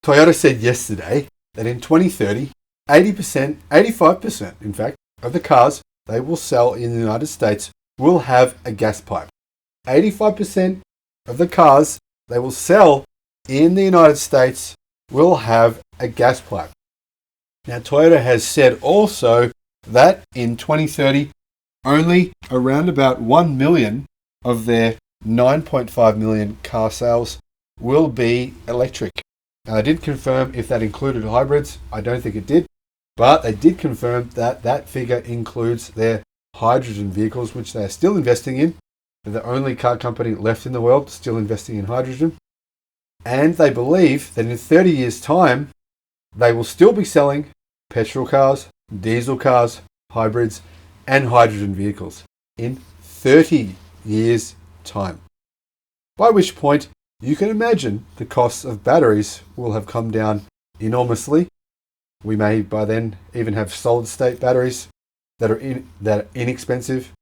Toyota said yesterday that in 2030, 80%, 85% in fact, of the cars they will sell in the United States will have a gas pipe. 85% of the cars they will sell in the United States will have a gas pipe. Now, Toyota has said also that in 2030, only around about 1 million of their 9.5 million car sales will be electric. Now, they didn't confirm if that included hybrids. I don't think it did. But they did confirm that that figure includes their hydrogen vehicles, which they are still investing in. They're the only car company left in the world still investing in hydrogen. And they believe that in 30 years' time, they will still be selling petrol cars, diesel cars, hybrids, and hydrogen vehicles in 30 years' time. By which point, you can imagine the costs of batteries will have come down enormously. We may by then even have solid-state batteries that are inexpensive.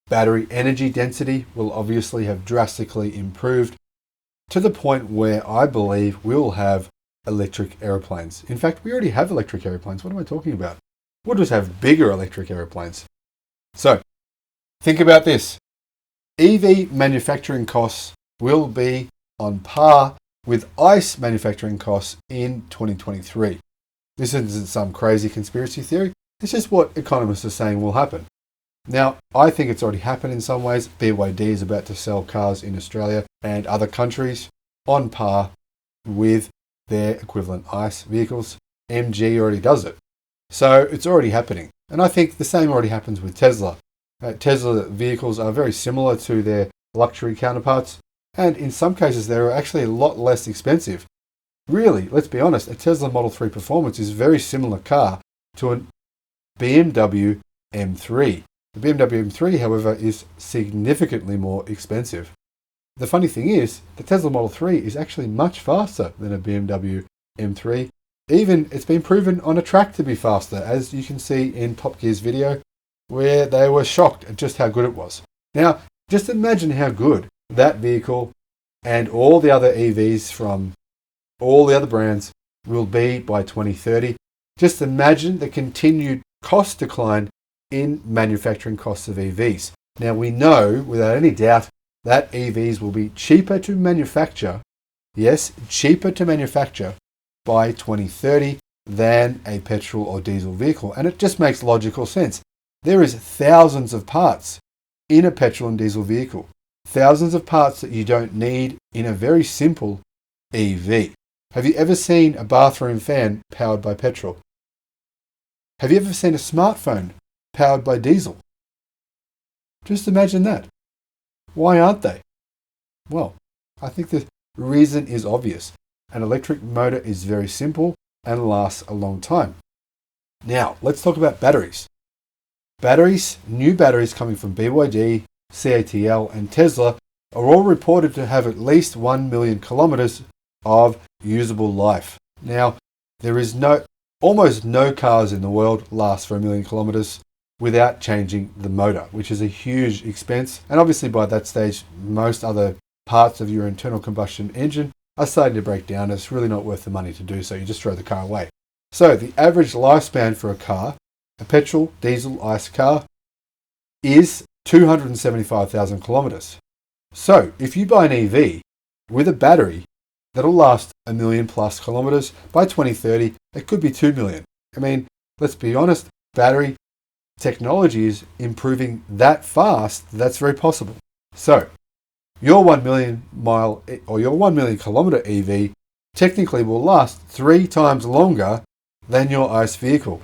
Battery energy density will obviously have drastically improved to the point where I believe we'll have electric airplanes. In fact, we already have electric airplanes. What am I talking about? We'll just have bigger electric airplanes. So, think about this. EV manufacturing costs will be on par with ICE manufacturing costs in 2023. This isn't some crazy conspiracy theory. It's just what economists are saying will happen. Now, I think it's already happened in some ways. BYD is about to sell cars in Australia and other countries on par with their equivalent ICE vehicles. MG already does it. So it's already happening. And I think the same already happens with Tesla. Tesla vehicles are very similar to their luxury counterparts. And in some cases, they're actually a lot less expensive. Really, let's be honest, a Tesla Model 3 Performance is a very similar car to a BMW M3. The BMW M3, however, is significantly more expensive. The funny thing is, the Tesla Model 3 is actually much faster than a BMW M3. Even it's been proven on a track to be faster, as you can see in Top Gear's video, where they were shocked at just how good it was. Now, just imagine how good that vehicle and all the other EVs from all the other brands will be by 2030. Just imagine the continued cost decline in manufacturing costs of EVs. Now, we know without any doubt that EVs will be cheaper to manufacture, yes, cheaper to manufacture by 2030 than a petrol or diesel vehicle. And it just makes logical sense. There is thousands of parts in a petrol and diesel vehicle. Thousands of parts that you don't need in a very simple EV. Have you ever seen a bathroom fan powered by petrol? Have you ever seen a smartphone powered by diesel? Just imagine that. Why aren't they? Well, I think the reason is obvious. An electric motor is very simple and lasts a long time. Now, let's talk about batteries. New batteries coming from BYD, CATL and Tesla are all reported to have at least 1 million kilometers of usable life. Now, there is almost no cars in the world last for 1 million kilometers without changing the motor, which is a huge expense. And obviously by that stage, most other parts of your internal combustion engine are starting to break down. It's really not worth the money to do so. You just throw the car away. So the average lifespan for a car, a petrol, diesel, ICE car, is 275,000 kilometers. So if you buy an EV with a battery that'll last 1 million plus kilometers, by 2030, it could be 2 million. I mean, let's be honest, battery technology is improving that fast. That's very possible. So your 1 million mile or your 1 million kilometer EV technically will last 3 times longer than your ICE vehicle,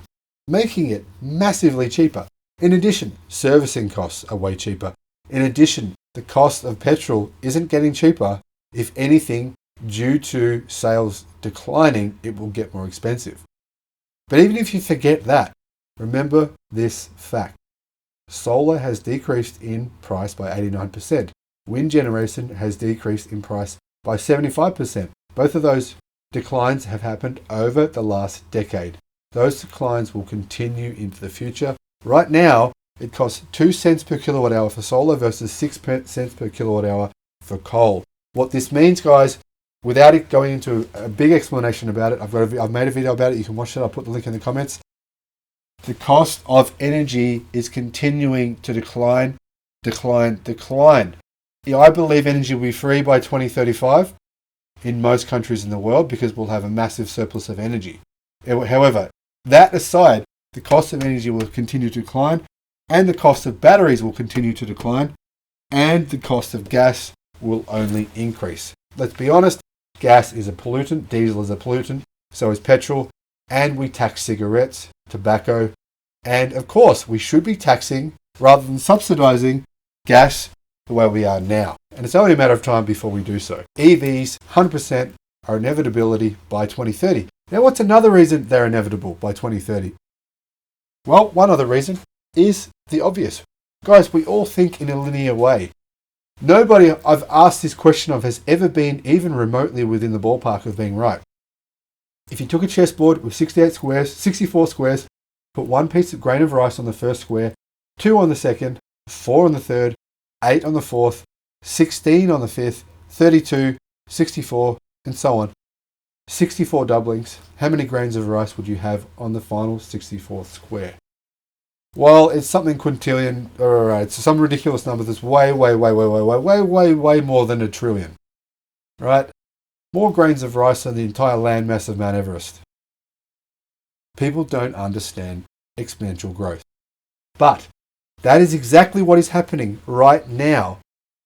making it massively cheaper. In addition, servicing costs are way cheaper. In addition, the cost of petrol isn't getting cheaper. If anything, due to sales declining, it will get more expensive. But even if you forget that, remember this fact. Solar has decreased in price by 89%. Wind generation has decreased in price by 75%. Both of those declines have happened over the last decade. Those declines will continue into the future. Right now, it costs 2 cents per kilowatt hour for solar versus 6 cents per kilowatt hour for coal. What this means, guys, without it going into a big explanation about it, I've made a video about it. You can watch it. I'll put the link in the comments. The cost of energy is continuing to decline. Yeah, I believe energy will be free by 2035 in most countries in the world because we'll have a massive surplus of energy. However, that aside, the cost of energy will continue to decline, and the cost of batteries will continue to decline, and the cost of gas will only increase. Let's be honest, gas is a pollutant, diesel is a pollutant, so is petrol, and we tax cigarettes, tobacco, and of course we should be taxing rather than subsidizing gas the way we are now. And it's only a matter of time before we do so. EVs, 100%, are inevitability by 2030. Now, what's another reason they're inevitable by 2030? Well, one other reason is the obvious. Guys, we all think in a linear way. Nobody I've asked this question of has ever been even remotely within the ballpark of being right. If you took a chessboard with 64 squares, put one piece of grain of rice on the first square, 2 on the second, 4 on the third, 8 on the fourth, 16 on the fifth, 32, 64, and so on. 64 doublings. How many grains of rice would you have on the final 64th square? Well, it's something quintillion, or it's some ridiculous number that's way more than a trillion. Right? More grains of rice than the entire landmass of Mount Everest. People don't understand exponential growth. But that is exactly what is happening right now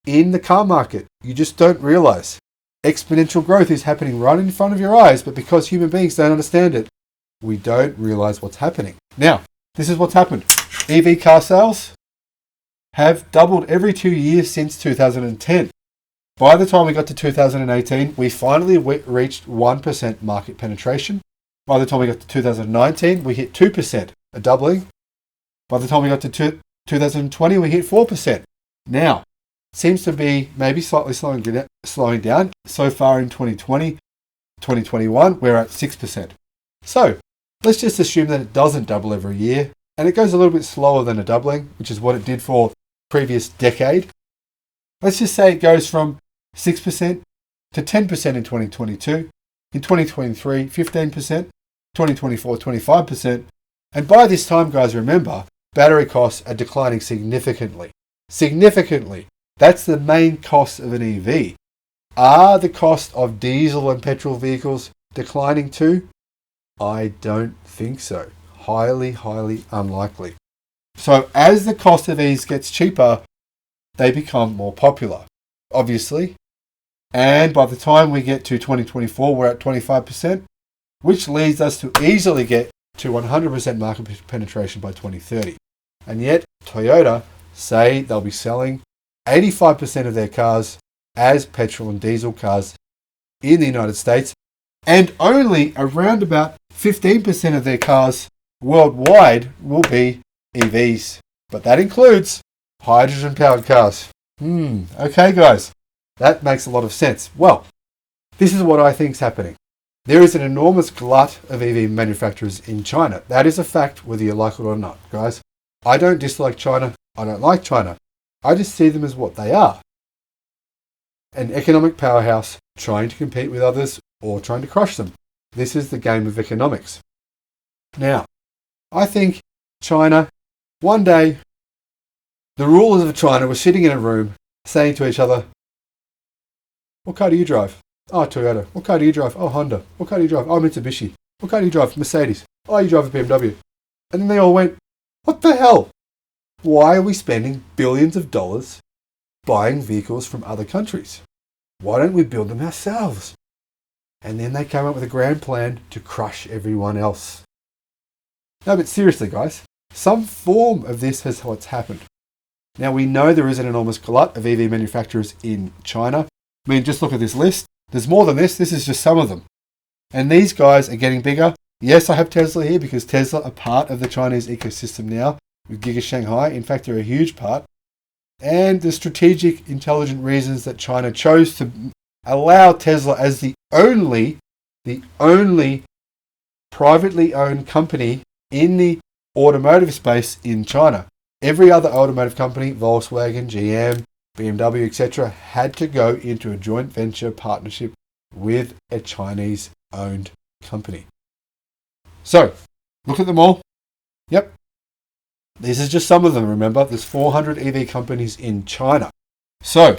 in the car market. You just don't realize. Exponential growth is happening right in front of your eyes, but because human beings don't understand it, we don't realize what's happening. Now, this is what's happened. EV car sales have doubled every 2 years since 2010. By the time we got to 2018, we finally reached 1% market penetration. By the time we got to 2019, we hit 2%, a doubling. By the time we got to 2020, we hit 4%. Now, seems to be maybe slightly slowing down. So far in 2020, 2021, we're at 6%. So let's just assume that it doesn't double every year, and it goes a little bit slower than a doubling, which is what it did for the previous decade. Let's just say it goes from 6% to 10% in 2022, in 2023, 15%, 2024, 25%. And by this time, guys, remember, battery costs are declining significantly. Significantly. That's the main cost of an EV. Are the cost of diesel and petrol vehicles declining too? I don't think so. Highly unlikely. So as the cost of these gets cheaper, they become more popular, obviously. And by the time we get to 2024, we're at 25%, which leads us to easily get to 100% market penetration by 2030. And yet, Toyota say they'll be selling 85% of their cars as petrol and diesel cars in the United States, and only around about 15% of their cars worldwide will be EVs. But that includes hydrogen-powered cars. Okay, guys. That makes a lot of sense. Well, this is what I think is happening. There is an enormous glut of EV manufacturers in China. That is a fact, whether you like it or not, guys. I don't dislike China. I don't like China. I just see them as what they are. An economic powerhouse trying to compete with others or trying to crush them. This is the game of economics. Now, I think China, one day, the rulers of China were sitting in a room saying to each other, "What car do you drive? Oh, Toyota. What car do you drive? Oh, Honda. What car do you drive? Oh, Mitsubishi. What car do you drive? Mercedes. Oh, you drive a BMW." And then they all went, "What the hell? Why are we spending billions of dollars buying vehicles from other countries? Why don't we build them ourselves?" And then they came up with a grand plan to crush everyone else. No, but seriously, guys, some form of this has what's happened. Now, we know there is an enormous glut of EV manufacturers in China. I mean, just look at this list. There's more than this. This is just some of them. And these guys are getting bigger. Yes, I have Tesla here because Tesla are part of the Chinese ecosystem now with Giga Shanghai. In fact, they're a huge part. And the strategic, intelligent reasons that China chose to allow Tesla as the only privately owned company in the automotive space in China. Every other automotive company, Volkswagen, GM, BMW, etc., had to go into a joint venture partnership with a Chinese-owned company. So, look at them all. Yep. These are just some of them, remember. There's 400 EV companies in China. So,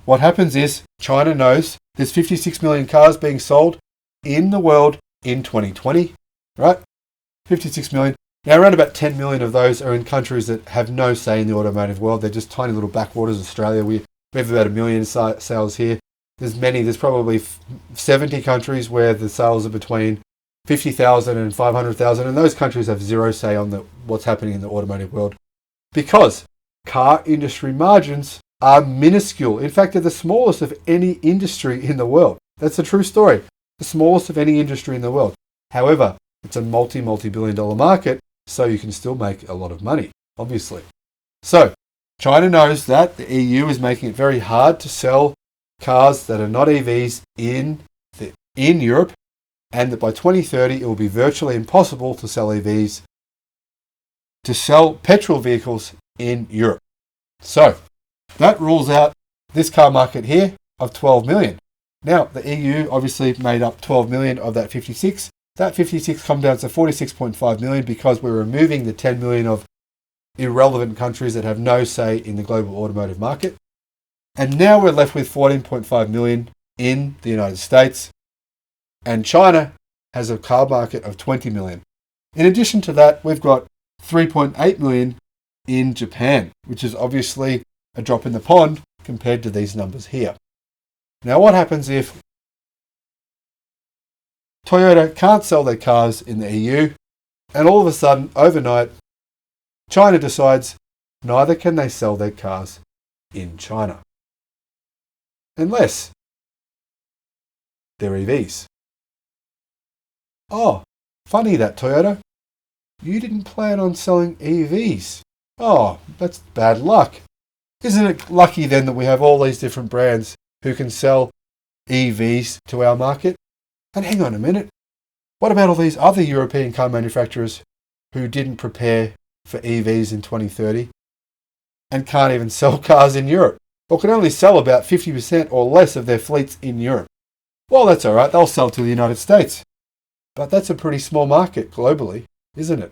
what happens is China knows there's 56 million cars being sold in the world in 2020, right? 56 million. Now, around about 10 million of those are in countries that have no say in the automotive world. They're just tiny little backwaters. Australia, we have about 1 million sales here. There's probably 70 countries where the sales are between 50,000 and 500,000, and those countries have zero say on what's happening in the automotive world because car industry margins are minuscule. In fact, they're the smallest of any industry in the world. That's a true story. The smallest of any industry in the world. However, it's a multi-billion dollar market, so you can still make a lot of money, obviously. So, China knows that the EU is making it very hard to sell cars that are not EVs in Europe, and that by 2030 it will be virtually impossible to sell petrol vehicles in Europe. So, that rules out this car market here of 12 million. Now, the EU obviously made up 12 million of that 56. That 56 comes down to 46.5 million because we're removing the 10 million of irrelevant countries that have no say in the global automotive market. And now we're left with 14.5 million in the United States. And China has a car market of 20 million. In addition to that, we've got 3.8 million in Japan, which is obviously a drop in the pond compared to these numbers here. Now, what happens if Toyota can't sell their cars in the EU, and all of a sudden, overnight, China decides neither can they sell their cars in China, unless they're EVs. Oh, funny that, Toyota. You didn't plan on selling EVs. Oh, that's bad luck. Isn't it lucky then that we have all these different brands who can sell EVs to our market? And hang on a minute. What about all these other European car manufacturers who didn't prepare for EVs in 2030 and can't even sell cars in Europe, or can only sell about 50% or less of their fleets in Europe? Well, that's all right. They'll sell to the United States. But that's a pretty small market globally, isn't it?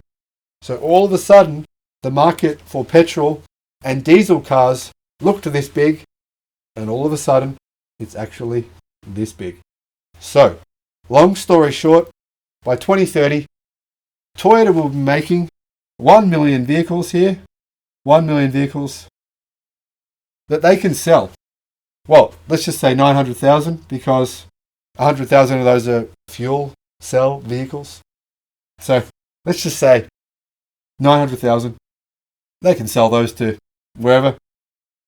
So all of a sudden, the market for petrol and diesel cars looked this big, and all of a sudden, it's actually this big. So, long story short, by 2030, Toyota will be making 1 million vehicles here, 1 million vehicles that they can sell. Well, let's just say 900,000 because 100,000 of those are fuel cell vehicles. So let's just say 900,000. They can sell those to wherever.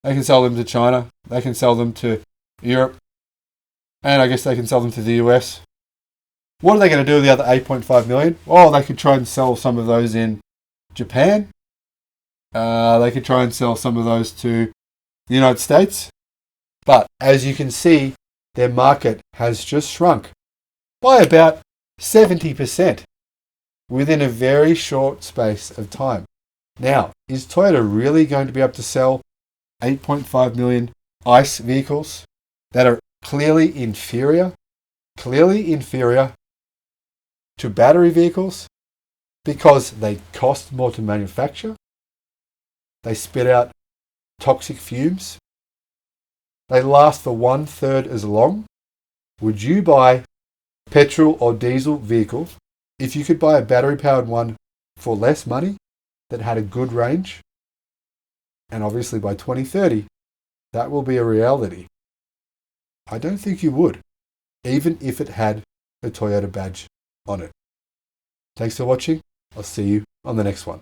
They can sell them to China. They can sell them to Europe. And I guess they can sell them to the US. What are they going to do with the other 8.5 million? Oh, they could try and sell some of those in Japan. They could try and sell some of those to the United States. But as you can see, their market has just shrunk by about 70% within a very short space of time. Now, is Toyota really going to be able to sell 8.5 million ICE vehicles that are clearly inferior to battery vehicles because they cost more to manufacture? They spit out toxic fumes. They last for 1/3 as long. Would you buy petrol or diesel vehicle if you could buy a battery powered one for less money that had a good range? And obviously by 2030, that will be a reality. I don't think you would, even if it had a Toyota badge on it. Thanks for watching. I'll see you on the next one.